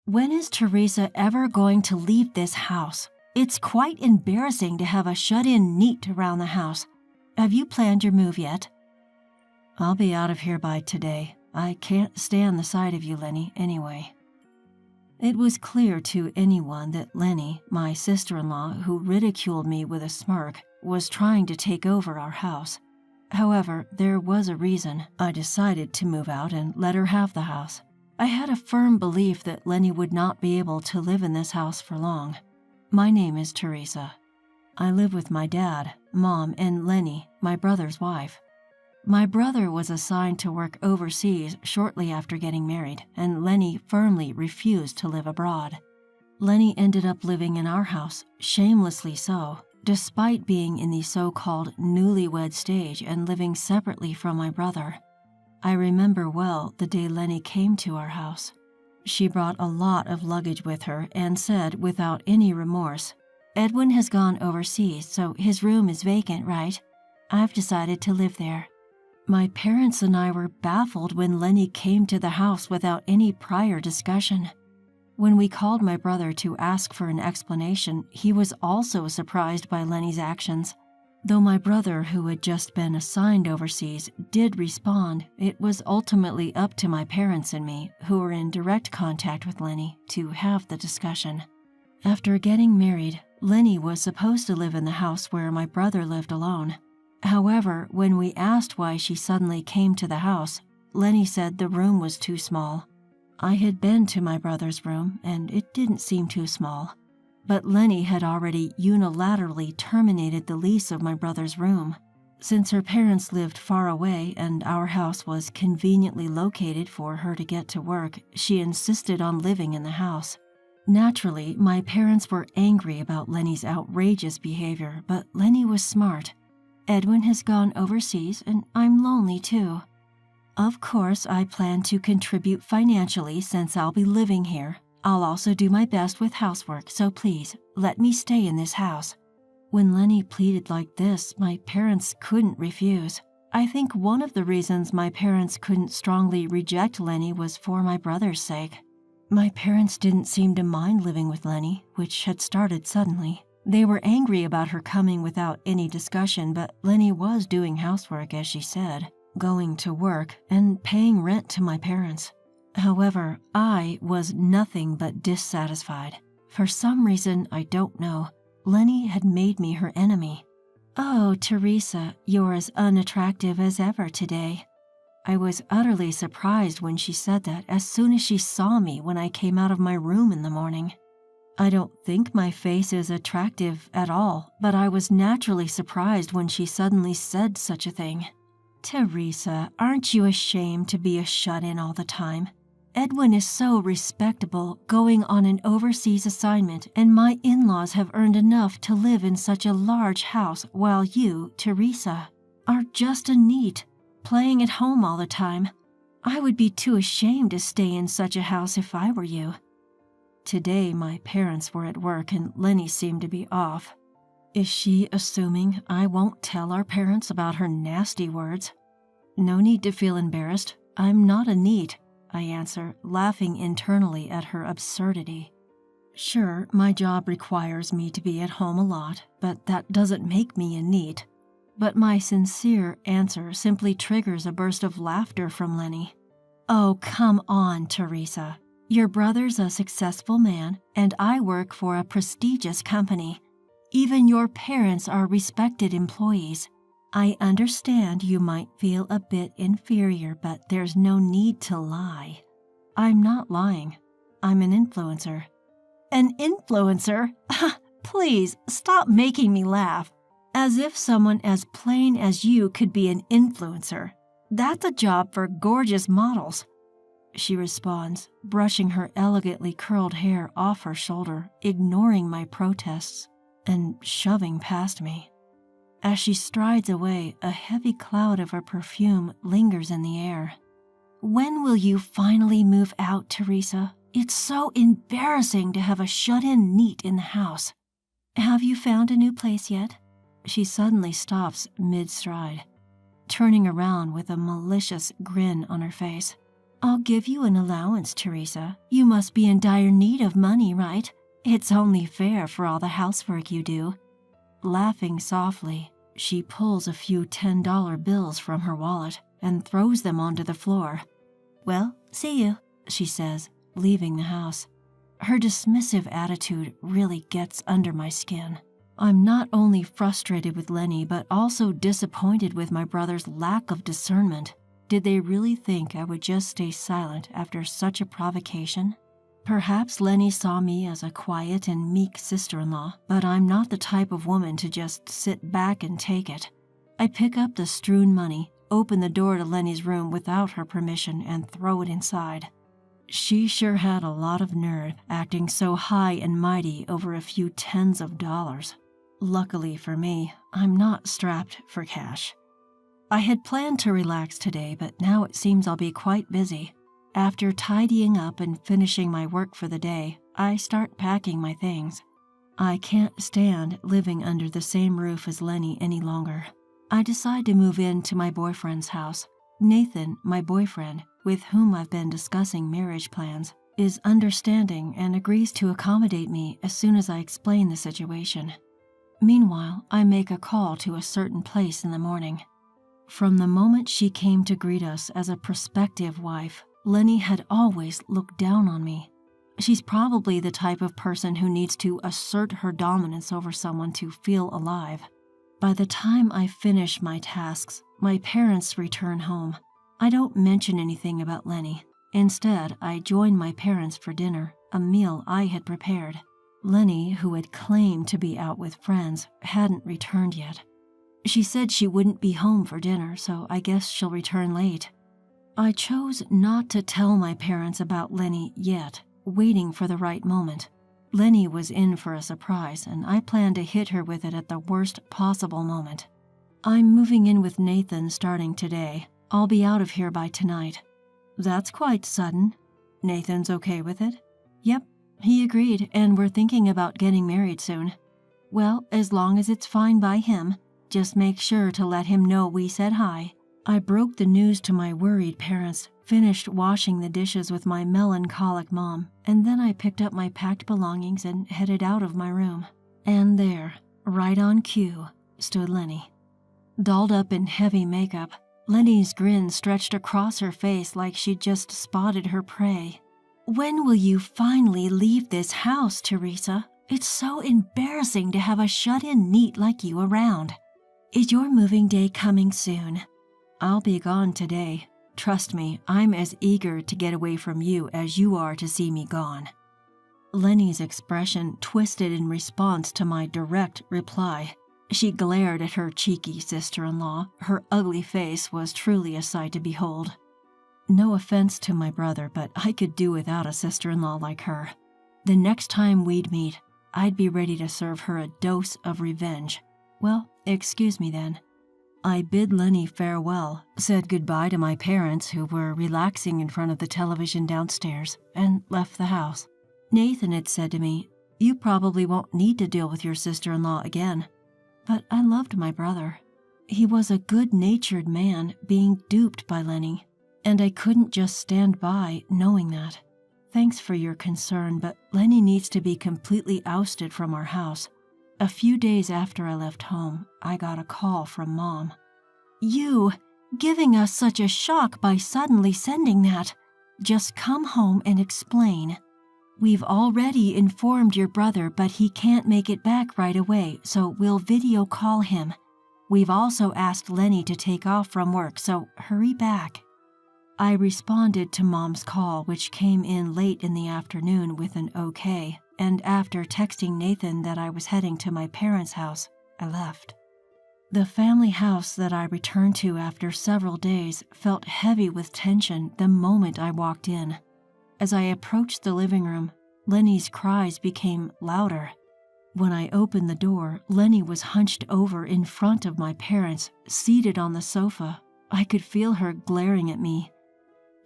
When is Teresa ever going to leave this house? It's quite embarrassing to have a shut-in NEET around the house. Have you planned your move yet? I'll be out of here by today. I can't stand the sight of you, Lenny, anyway. It was clear to anyone that Lenny, my sister-in-law, who ridiculed me with a smirk, was trying to take over our house. However, there was a reason I decided to move out and let her have the house. I had a firm belief that Lenny would not be able to live in this house for long. My name is Teresa. I live with my dad, mom, and Lenny, my brother's wife. My brother was assigned to work overseas shortly after getting married, and Lenny firmly refused to live abroad. Lenny ended up living in our house, shamelessly so, despite being in the so-called newlywed stage and living separately from my brother. I remember well the day Lenny came to our house. She brought a lot of luggage with her and said without any remorse, "Edwin has gone overseas, so his room is vacant, right? I've decided to live there." My parents and I were baffled when Lenny came to the house without any prior discussion. When we called my brother to ask for an explanation, he was also surprised by Lenny's actions. Though my brother, who had just been assigned overseas, did respond, it was ultimately up to my parents and me, who were in direct contact with Lenny, to have the discussion. After getting married, Lenny was supposed to live in the house where my brother lived alone. However, when we asked why she suddenly came to the house, Lenny said the room was too small. I had been to my brother's room, and it didn't seem too small. But Lenny had already unilaterally terminated the lease of my brother's room. Since her parents lived far away and our house was conveniently located for her to get to work, she insisted on living in the house. Naturally, my parents were angry about Lenny's outrageous behavior, but Lenny was smart. Edwin has gone overseas, and I'm lonely too. Of course, I plan to contribute financially since I'll be living here. I'll also do my best with housework, so please, let me stay in this house. When Lenny pleaded like this, my parents couldn't refuse. I think one of the reasons my parents couldn't strongly reject Lenny was for my brother's sake. My parents didn't seem to mind living with Lenny, which had started suddenly. They were angry about her coming without any discussion, but Lenny was doing housework, as she said, going to work, and paying rent to my parents. However, I was nothing but dissatisfied. For some reason I don't know, Lenny had made me her enemy. "Oh, Teresa, you're as unattractive as ever today." I was utterly surprised when she said that as soon as she saw me when I came out of my room in the morning. I don't think my face is attractive at all, but I was naturally surprised when she suddenly said such a thing. "Teresa, aren't you ashamed to be a shut-in all the time? Edwin is so respectable, going on an overseas assignment, and my in-laws have earned enough to live in such a large house, while you, Teresa, are just a NEET, playing at home all the time. I would be too ashamed to stay in such a house if I were you." Today, my parents were at work and Lenny seemed to be off. Is she assuming I won't tell our parents about her nasty words? No need to feel embarrassed. I'm not a NEET, I answer, laughing internally at her absurdity. Sure, my job requires me to be at home a lot, but that doesn't make me a NEET. But my sincere answer simply triggers a burst of laughter from Lenny. "Oh, come on, Teresa. Your brother's a successful man, and I work for a prestigious company. Even your parents are respected employees. I understand you might feel a bit inferior, but there's no need to lie." "I'm not lying. I'm an influencer." "An influencer? Please, stop making me laugh. As if someone as plain as you could be an influencer. That's a job for gorgeous models." She responds, brushing her elegantly curled hair off her shoulder, ignoring my protests, and shoving past me. As she strides away, a heavy cloud of her perfume lingers in the air. "When will you finally move out, Teresa? It's so embarrassing to have a shut-in NEET in the house. Have you found a new place yet?" She suddenly stops mid-stride, turning around with a malicious grin on her face. I'll give you an allowance, Teresa. You must be in dire need of money, right? It's only fair for all the housework you do. Laughing softly, she pulls a few $10 bills from her wallet and throws them onto the floor. Well, see you, she says, leaving the house. Her dismissive attitude really gets under my skin. I'm not only frustrated with Lenny, but also disappointed with my brother's lack of discernment. Did they really think I would just stay silent after such a provocation? Perhaps Lenny saw me as a quiet and meek sister-in-law, but I'm not the type of woman to just sit back and take it. I pick up the strewn money, open the door to Lenny's room without her permission, and throw it inside. She sure had a lot of nerve, acting so high and mighty over a few tens of dollars. Luckily for me, I'm not strapped for cash. I had planned to relax today, but now it seems I'll be quite busy. After tidying up and finishing my work for the day, I start packing my things. I can't stand living under the same roof as Lenny any longer. I decide to move into my boyfriend's house. Nathan, my boyfriend, with whom I've been discussing marriage plans, is understanding and agrees to accommodate me as soon as I explain the situation. Meanwhile, I make a call to a certain place in the morning. From the moment she came to greet us as a prospective wife, Lenny had always looked down on me. She's probably the type of person who needs to assert her dominance over someone to feel alive. By the time I finish my tasks, my parents return home. I don't mention anything about Lenny. Instead, I join my parents for dinner, a meal I had prepared. Lenny, who had claimed to be out with friends, hadn't returned yet. She said she wouldn't be home for dinner, so I guess she'll return late. I chose not to tell my parents about Lenny yet, waiting for the right moment. Lenny was in for a surprise, and I planned to hit her with it at the worst possible moment. I'm moving in with Nathan starting today. I'll be out of here by tonight. That's quite sudden. Nathan's okay with it? Yep, he agreed, and we're thinking about getting married soon. Well, as long as it's fine by him, just make sure to let him know we said hi. I broke the news to my worried parents, finished washing the dishes with my melancholic mom, and then I picked up my packed belongings and headed out of my room. And there, right on cue, stood Lenny. Dolled up in heavy makeup, Lenny's grin stretched across her face like she'd just spotted her prey. When will you finally leave this house, Teresa? It's so embarrassing to have a shut-in neat like you around. Is your moving day coming soon? I'll be gone today. Trust me, I'm as eager to get away from you as you are to see me gone. Lenny's expression twisted in response to my direct reply. She glared at her cheeky sister-in-law. Her ugly face was truly a sight to behold. No offense to my brother, but I could do without a sister-in-law like her. The next time we'd meet, I'd be ready to serve her a dose of revenge. Well, excuse me then. I bid Lenny farewell, said goodbye to my parents who were relaxing in front of the television downstairs, and left the house. Nathan had said to me, "You probably won't need to deal with your sister-in-law again." But I loved my brother. He was a good-natured man being duped by Lenny, and I couldn't just stand by knowing that. Thanks for your concern, but Lenny needs to be completely ousted from our house. A few days after I left home, I got a call from Mom. You, giving us such a shock by suddenly sending that. Just come home and explain. We've already informed your brother, but he can't make it back right away, so we'll video call him. We've also asked Lenny to take off from work, so hurry back. I responded to Mom's call, which came in late in the afternoon with an okay, and after texting Nathan that I was heading to my parents' house, I left. The family house that I returned to after several days felt heavy with tension the moment I walked in. As I approached the living room, Lenny's cries became louder. When I opened the door, Lenny was hunched over in front of my parents, seated on the sofa. I could feel her glaring at me.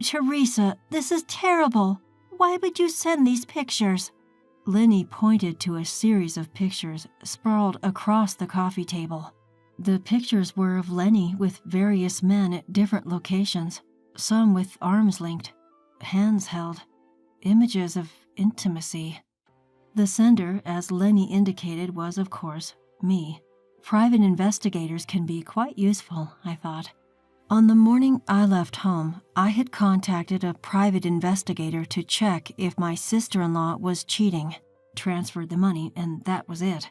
"Teresa, this is terrible. Why would you send these pictures?" Lenny pointed to a series of pictures sprawled across the coffee table. The pictures were of Lenny with various men at different locations, some with arms linked, hands held, images of intimacy. The sender, as Lenny indicated, was, of course, me. Private investigators can be quite useful, I thought. On the morning I left home, I had contacted a private investigator to check if my sister-in-law was cheating, transferred the money, and that was it.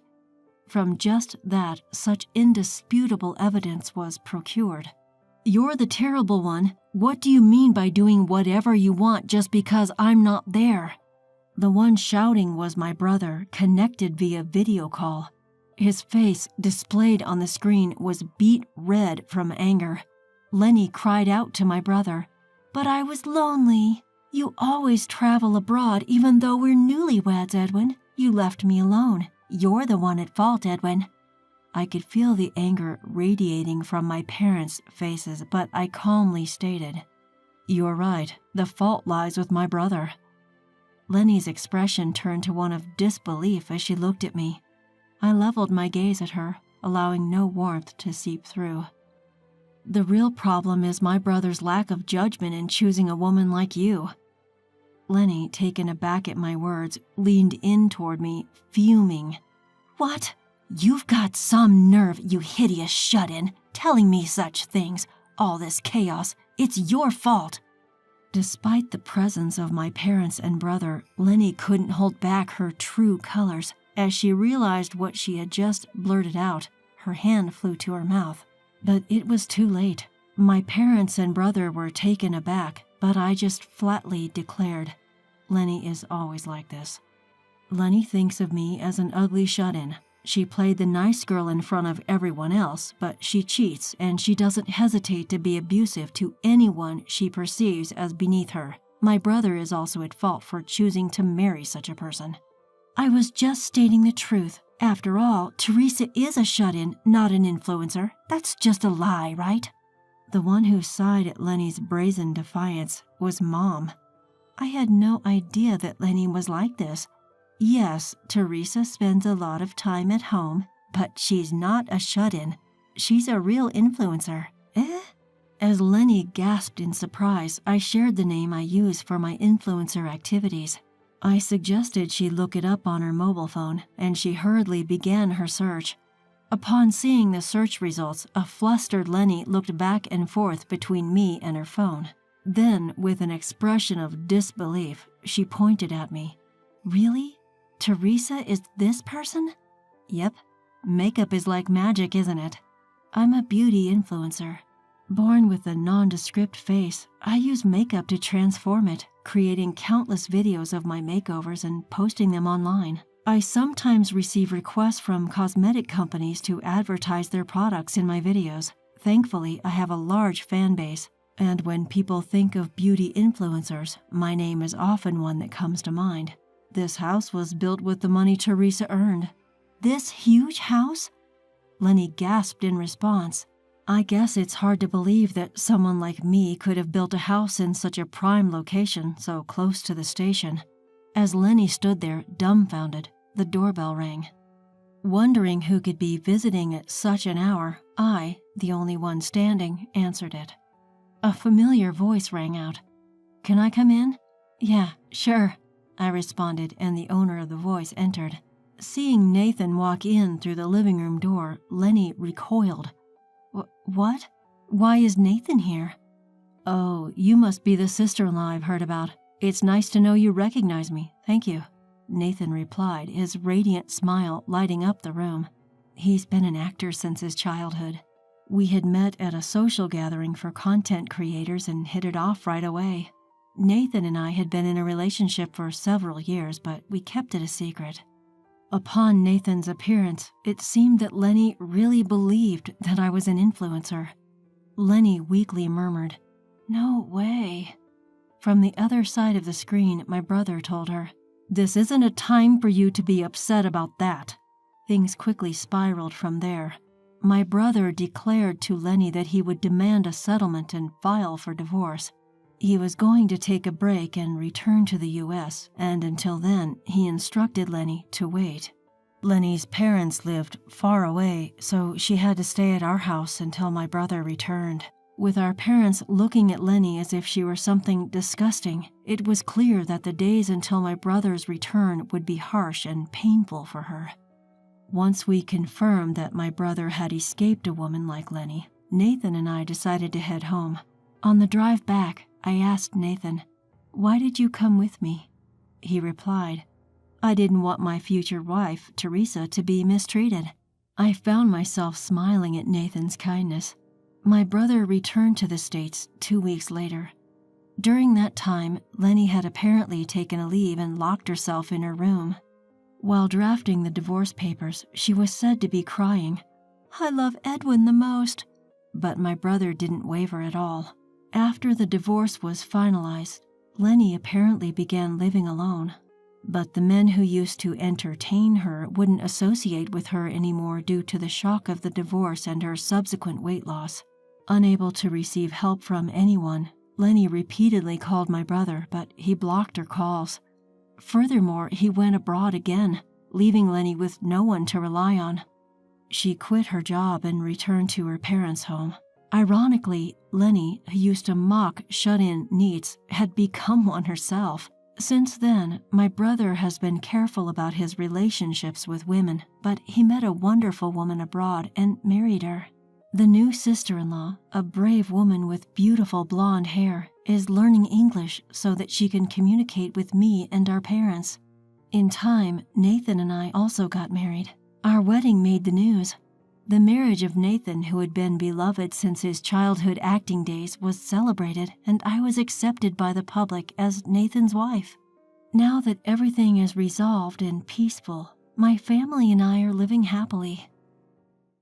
From just that, such indisputable evidence was procured. "You're the terrible one. What do you mean by doing whatever you want just because I'm not there?" The one shouting was my brother, connected via video call. His face, displayed on the screen, was beet red from anger. Lenny cried out to my brother, "But I was lonely. You always travel abroad even though we're newlyweds, Edwin. You left me alone. You're the one at fault, Edwin." I could feel the anger radiating from my parents' faces, but I calmly stated, "You're right. The fault lies with my brother." Lenny's expression turned to one of disbelief as she looked at me. I leveled my gaze at her, allowing no warmth to seep through. "The real problem is my brother's lack of judgment in choosing a woman like you." Lenny, taken aback at my words, leaned in toward me, fuming. "What? You've got some nerve, you hideous shut-in, telling me such things. All this chaos, it's your fault." Despite the presence of my parents and brother, Lenny couldn't hold back her true colors. As she realized what she had just blurted out, her hand flew to her mouth. But it was too late. My parents and brother were taken aback, but I just flatly declared, "Lenny is always like this. Lenny thinks of me as an ugly shut-in. She played the nice girl in front of everyone else, but she cheats and she doesn't hesitate to be abusive to anyone she perceives as beneath her. My brother is also at fault for choosing to marry such a person." "I was just stating the truth. After all, Teresa is a shut-in, not an influencer. That's just a lie, right?" The one who sighed at Lenny's brazen defiance was Mom. I had no idea that Lenny was like this. Yes, Teresa spends a lot of time at home, but she's not a shut-in. She's a real influencer. Eh? As Lenny gasped in surprise, I shared the name I use for my influencer activities. I suggested she look it up on her mobile phone, and she hurriedly began her search. Upon seeing the search results, a flustered Lenny looked back and forth between me and her phone. Then, with an expression of disbelief, she pointed at me. "Really? Teresa is this person?" "Yep. Makeup is like magic, isn't it? I'm a beauty influencer. Born with a nondescript face, I use makeup to transform it, creating countless videos of my makeovers and posting them online. I sometimes receive requests from cosmetic companies to advertise their products in my videos. Thankfully, I have a large fan base, and when people think of beauty influencers, my name is often one that comes to mind. This house was built with the money Teresa earned." "This huge house?" Lenny gasped in response. I guess it's hard to believe that someone like me could have built a house in such a prime location so close to the station. As Lenny stood there, dumbfounded, the doorbell rang. Wondering who could be visiting at such an hour, I, the only one standing, answered it. A familiar voice rang out. "Can I come in?" "Yeah, sure," I responded, and the owner of the voice entered. Seeing Nathan walk in through the living room door, Lenny recoiled. What? Why is Nathan here?" "Oh, you must be the sister-in-law I've heard about. It's nice to know you recognize me. Thank you," Nathan replied, his radiant smile lighting up the room. He's been an actor since his childhood. We had met at a social gathering for content creators and hit it off right away. Nathan and I had been in a relationship for several years, but we kept it a secret. Upon Nathan's appearance, it seemed that Lenny really believed that I was an influencer. Lenny weakly murmured, "No way." From the other side of the screen, my brother told her, "This isn't a time for you to be upset about that." Things quickly spiraled from there. My brother declared to Lenny that he would demand a settlement and file for divorce. He was going to take a break and return to the U.S., and until then, he instructed Lenny to wait. Lenny's parents lived far away, so she had to stay at our house until my brother returned. With our parents looking at Lenny as if she were something disgusting, it was clear that the days until my brother's return would be harsh and painful for her. Once we confirmed that my brother had escaped a woman like Lenny, Nathan and I decided to head home. On the drive back, I asked Nathan, "Why did you come with me?" He replied, "I didn't want my future wife, Teresa, to be mistreated." I found myself smiling at Nathan's kindness. My brother returned to the States 2 weeks later. During that time, Lenny had apparently taken a leave and locked herself in her room. While drafting the divorce papers, she was said to be crying, "I love Edwin the most." But my brother didn't waver at all. After the divorce was finalized, Lenny apparently began living alone. But the men who used to entertain her wouldn't associate with her anymore due to the shock of the divorce and her subsequent weight loss. Unable to receive help from anyone, Lenny repeatedly called my brother, but he blocked her calls. Furthermore, he went abroad again, leaving Lenny with no one to rely on. She quit her job and returned to her parents' home. Ironically, Lenny, who used to mock shut-in NEETs, had become one herself. Since then, my brother has been careful about his relationships with women, but he met a wonderful woman abroad and married her. The new sister-in-law, a brave woman with beautiful blonde hair, is learning English so that she can communicate with me and our parents. In time, Nathan and I also got married. Our wedding made the news. The marriage of Nathan, who had been beloved since his childhood acting days, was celebrated, and I was accepted by the public as Nathan's wife. Now that everything is resolved and peaceful, my family and I are living happily.